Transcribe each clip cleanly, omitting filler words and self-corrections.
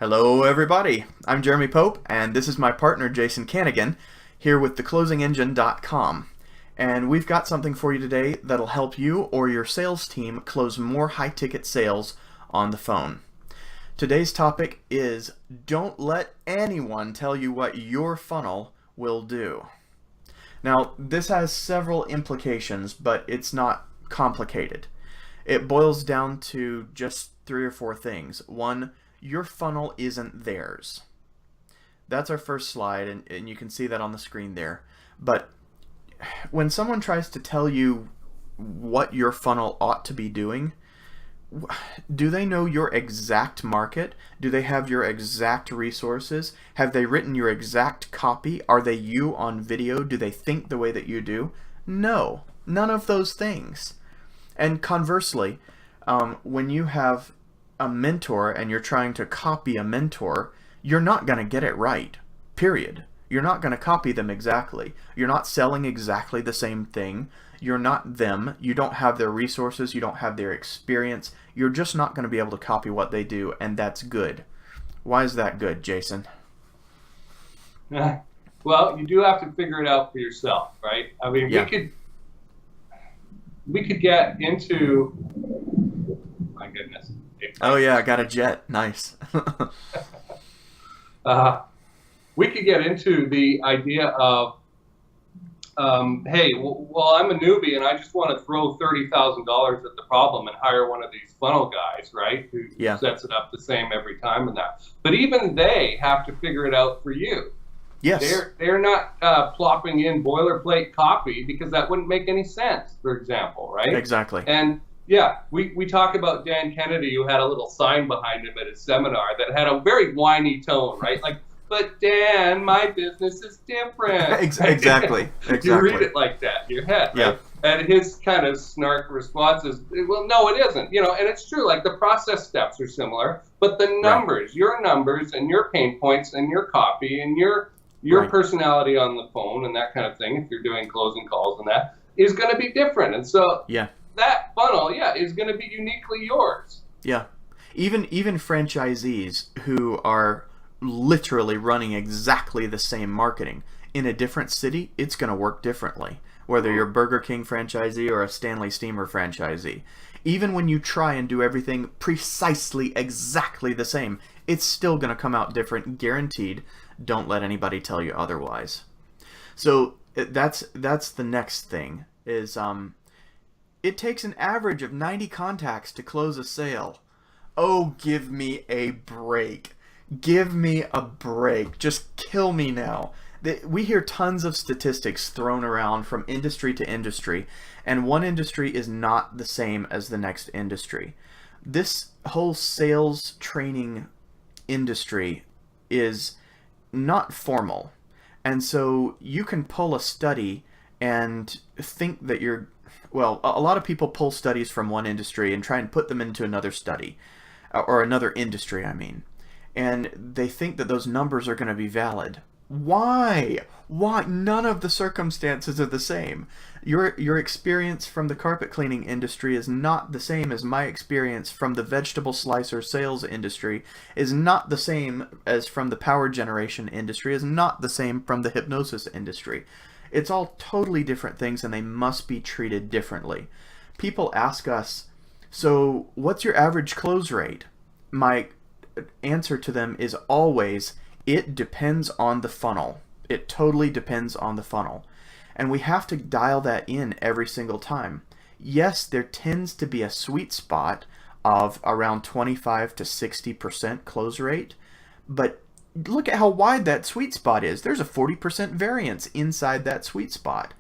Hello everybody, I'm Jeremy Pope and this is my partner Jason Kanigan here with theclosingengine.com, and we've got something for you today that'll help you or your sales team close more high-ticket sales on the phone. Today's topic is don't let anyone tell you what your funnel will do. Now this has several implications, but it's not complicated. It boils down to just 3 or 4 things. One, your funnel isn't theirs. That's our first slide, and you can see that on the screen there. But when someone tries to tell you what your funnel ought to be doing, do they know your exact market? Do they have your exact resources? Have they written your exact copy? Are they you on video? Do they think the way that you do? No, none of those things. And conversely, when you have a mentor and you're trying to copy a mentor, you're not going to get it right, period. You're not going to copy them exactly. You're not selling exactly the same thing. You're not them. You don't have their resources. You don't have their experience. You're just not going to be able to copy what they do, and that's good. Why is that good, Jason? Well, you do have to figure it out for yourself, right? I mean, yeah. we could get into, my goodness. Oh yeah, I got a jet. Nice. We could get into the idea of, hey, well, I'm a newbie and I just want to throw $30,000 at the problem and hire one of these funnel guys, right? Who sets it up the same every time and that. But even they have to figure it out for you. Yes. They're not plopping in boilerplate copy because that wouldn't make any sense, for example, right? Exactly. And yeah, we talk about Dan Kennedy, who had a little sign behind him at his seminar that had a very whiny tone, right? Like, but Dan, my business is different. Exactly. You read it like that in your head, right? Yeah. And his kind of snark response is, well, no, it isn't. You know, and it's true, like the process steps are similar, but the numbers, your numbers and your pain points and your copy and your personality on the phone and that kind of thing, if you're doing closing calls and that, is going to be different. And so that funnel, is going to be uniquely yours. Yeah. Even franchisees who are literally running exactly the same marketing in a different city, it's going to work differently. Whether you're a Burger King franchisee or a Stanley Steamer franchisee. Even when you try and do everything precisely exactly the same, it's still going to come out different, guaranteed. Don't let anybody tell you otherwise. So that's the next thing is it takes an average of 90 contacts to close a sale. Oh, give me a break. Give me a break. Just kill me now. We hear tons of statistics thrown around from industry to industry, and one industry is not the same as the next industry. This whole sales training industry is not formal, and so you can pull a study and think that well, a lot of people pull studies from one industry and try and put them into another study, or another industry, I mean. And they think that those numbers are going to be valid. Why? Why? None of the circumstances are the same. Your experience from the carpet cleaning industry is not the same as my experience from the vegetable slicer sales industry, is not the same as from the power generation industry, is not the same from the hypnosis industry. It's all totally different things, and they must be treated differently. People ask us, so what's your average close rate? My answer to them is always, it depends on the funnel. It totally depends on the funnel. And we have to dial that in every single time. Yes, there tends to be a sweet spot of around 25 to 60% close rate, but look at how wide that sweet spot is. There's a 40% variance inside that sweet spot.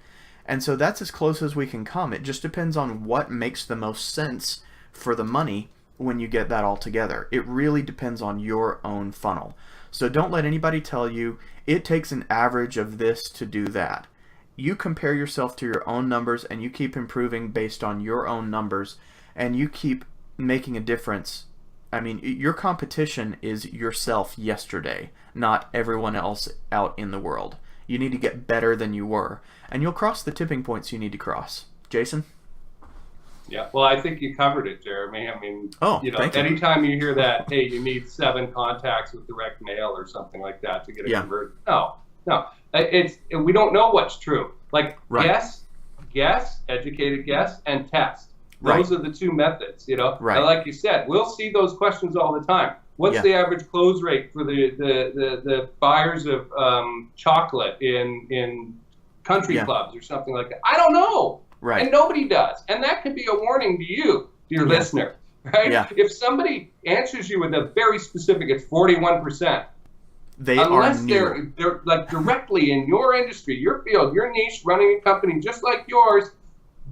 And so that's as close as we can come. It just depends on what makes the most sense for the money when you get that all together. It really depends on your own funnel. So don't let anybody tell you it takes an average of this to do that. You compare yourself to your own numbers and you keep improving based on your own numbers, and you keep making a difference. I mean, your competition is yourself yesterday, not everyone else out in the world. You need to get better than you were, and you'll cross the tipping points you need to cross. Jason? Yeah, well, I think you covered it, Jeremy. I mean, Oh, thank you. anytime you hear that, hey, you need 7 contacts with direct mail or something like that to get a Yeah. conversion. No, no, we don't know what's true. Like Right. guess, educated guess, and test. Right. Those are the 2 methods. Right. And like you said, we'll see those questions all the time. What's Yeah. the average close rate for the buyers of chocolate in country Yeah. clubs or something like that? I don't know. Right. And nobody does. And that could be a warning to you, dear listener, right? Yeah. If somebody answers you with a very specific, it's 41%. They Unless are new. they're like directly in your industry, your field, your niche, running a company just like yours,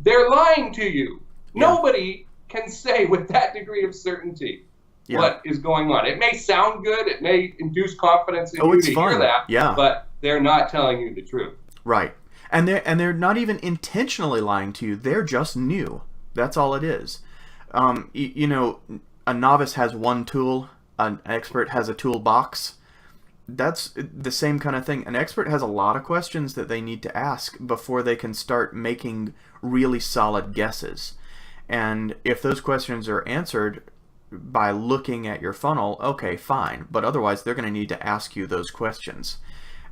they're lying to you. Yeah. Nobody can say with that degree of certainty what is going on. It may sound good, it may induce confidence in you to hear that, but they're not telling you the truth. Right. And they're not even intentionally lying to you. They're just new. That's all it is. You know, a novice has one tool, an expert has a toolbox. That's the same kind of thing. An expert has a lot of questions that they need to ask before they can start making really solid guesses. And if those questions are answered by looking at your funnel, okay, fine. But otherwise, they're going to need to ask you those questions.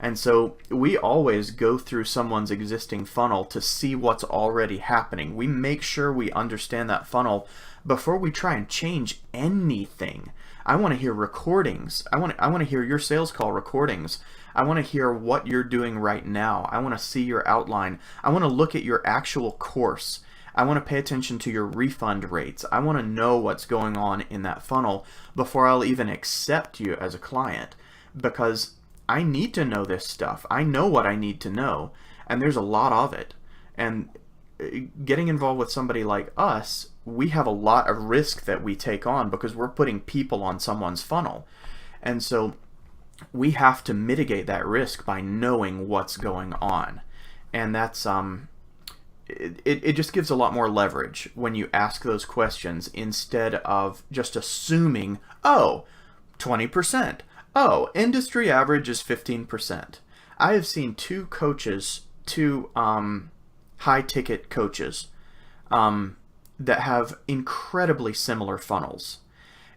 And so we always go through someone's existing funnel to see what's already happening. We make sure we understand that funnel before we try and change anything. I want to hear recordings. I want to hear your sales call recordings. I want to hear what you're doing right now. I want to see your outline. I want to look at your actual course. I want to pay attention to your refund rates. I want to know what's going on in that funnel before I'll even accept you as a client, because I need to know this stuff. I know what I need to know, and there's a lot of it. And getting involved with somebody like us, we have a lot of risk that we take on because we're putting people on someone's funnel. And so we have to mitigate that risk by knowing what's going on. And that's it just gives a lot more leverage when you ask those questions instead of just assuming, oh, 20%. Oh, industry average is 15%. I have seen two high-ticket coaches that have incredibly similar funnels.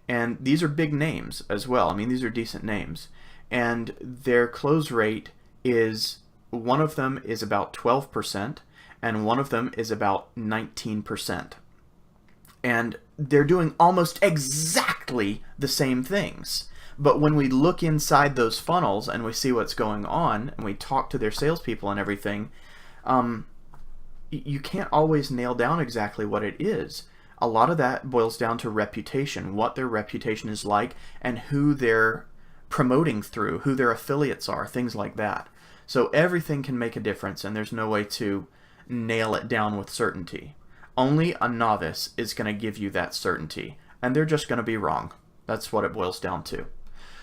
And these are big names as well. I mean, these are decent names. And their close rate is, one of them is about 12%, and one of them is about 19%. And they're doing almost exactly the same things. But when we look inside those funnels and we see what's going on and we talk to their salespeople and everything, you can't always nail down exactly what it is. A lot of that boils down to reputation, what their reputation is like, and who they're promoting through, who their affiliates are, things like that. So everything can make a difference, and there's no way to nail it down with certainty. Only a novice is going to give you that certainty, and they're just going to be wrong. That's what it boils down to.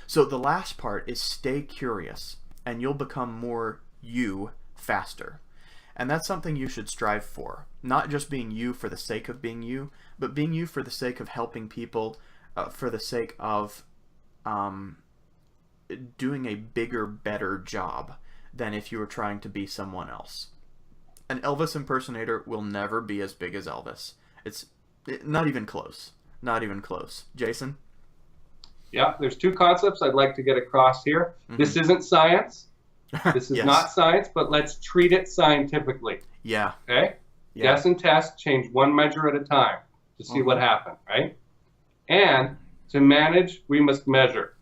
So the last part is stay curious, and you'll become more you faster. And that's something you should strive for. Not just being you for the sake of being you, but being you for the sake of helping people, for the sake of doing a bigger, better job than if you were trying to be someone else. An Elvis impersonator will never be as big as Elvis. It's not even close. Not even close. Jason? Yeah, there's 2 concepts I'd like to get across here. Mm-hmm. This isn't science. This is not science, but let's treat it scientifically. Yeah. Okay? Yeah. Guess and test, change one measure at a time to see what happened, right? And to manage, we must measure.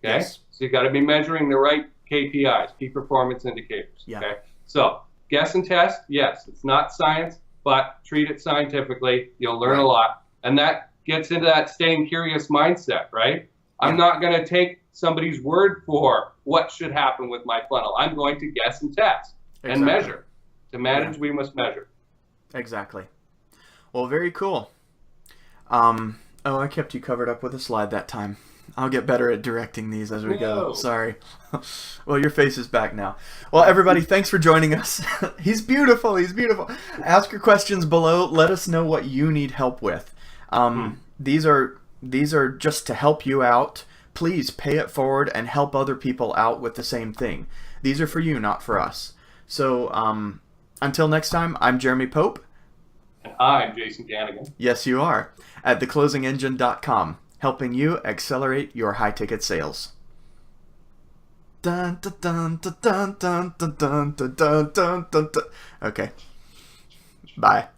Okay? Yes. So you got to be measuring the right KPIs, key performance indicators. Yeah. Okay? So, guess and test, yes, it's not science, but treat it scientifically. You'll learn a lot. And that gets into that staying curious mindset, right? I'm not going to take somebody's word for what should happen with my funnel. I'm going to guess and test and measure. To manage, we must measure. Exactly. Well, very cool. I kept you covered up with a slide that time. I'll get better at directing these as we go. Sorry. Well, your face is back now. Well, everybody, thanks for joining us. He's beautiful. He's beautiful. Ask your questions below. Let us know what you need help with. These are just to help you out. Please pay it forward and help other people out with the same thing. These are for you, not for us. So until next time, I'm Jeremy Pope. And I'm Jason Kanigan. Yes, you are. At theclosingengine.com, helping you accelerate your high-ticket sales. Dun, dun, dun, dun, dun, dun, dun, dun, dun, dun, dun, dun. Okay. Bye.